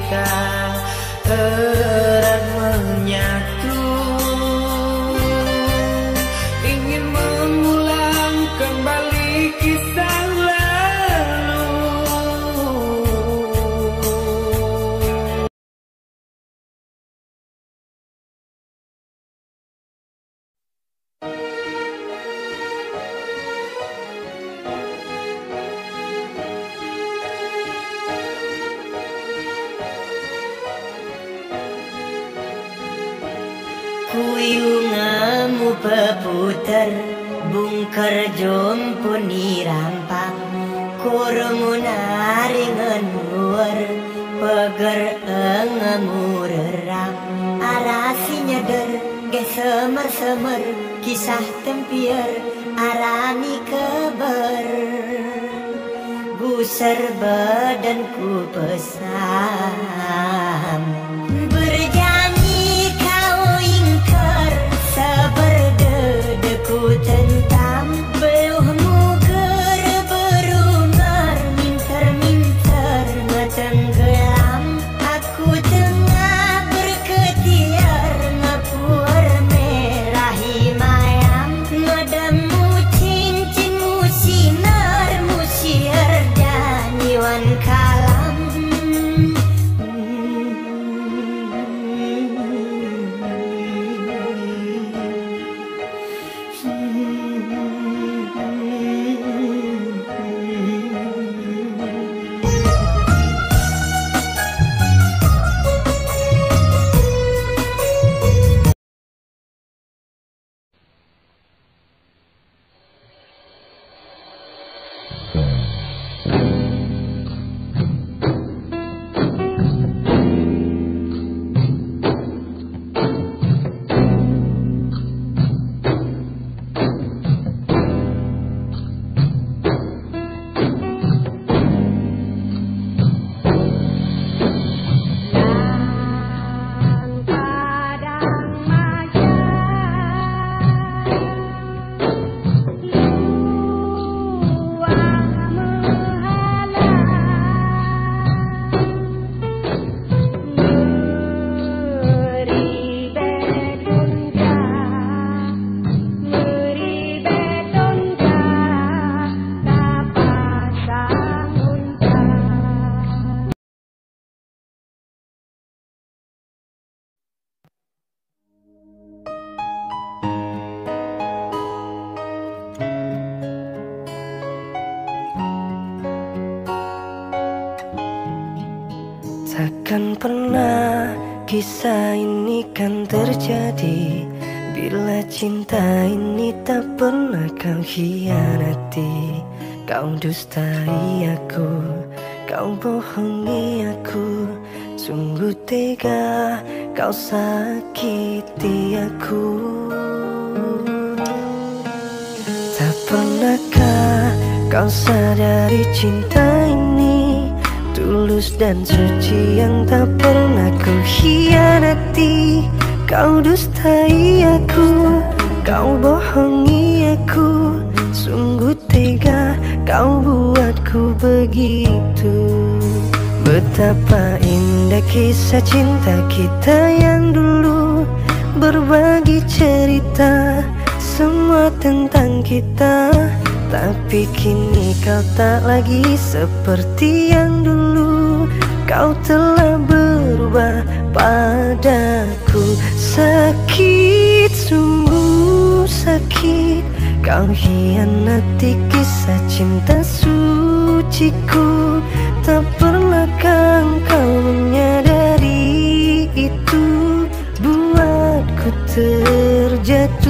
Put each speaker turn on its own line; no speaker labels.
kita erat menyatu. Ingin mengulang kembali kisah lalu.
Kuyungamu peputer bungker jompuni rampang kurmunari ngenuar peger engamu rerang arasi nyeder ge semer-semer kisah tempier arani keber gusar badanku pesam berjanji kau ingkar seberdedeku tentam beluhmu ger berunar minter-minter ngetenggelam aku tengah berketiar ngepur merahi mayam ngedemu cincinmu sinarmu siar dan iwan kalam.
Takkan pernah kisah ini kan terjadi bila cinta ini tak pernah kau hianati. Kau dustai aku, kau bohongi aku, sungguh tega kau sakiti aku. Tak pernahkah kau sadari cinta ini tulus dan suci yang tak pernah kau hianati. Kau dustai aku, kau bohongi aku, sungguh tega kau buatku begitu. Betapa indah kisah cinta kita yang dulu, berbagi cerita semua tentang kita. Tapi kini kau tak lagi seperti yang dulu, kau telah berubah padaku. Sakit, sungguh sakit, kau hianati kisah cinta suciku. Tak pernahkah kau menyadari itu, buatku terjatuh.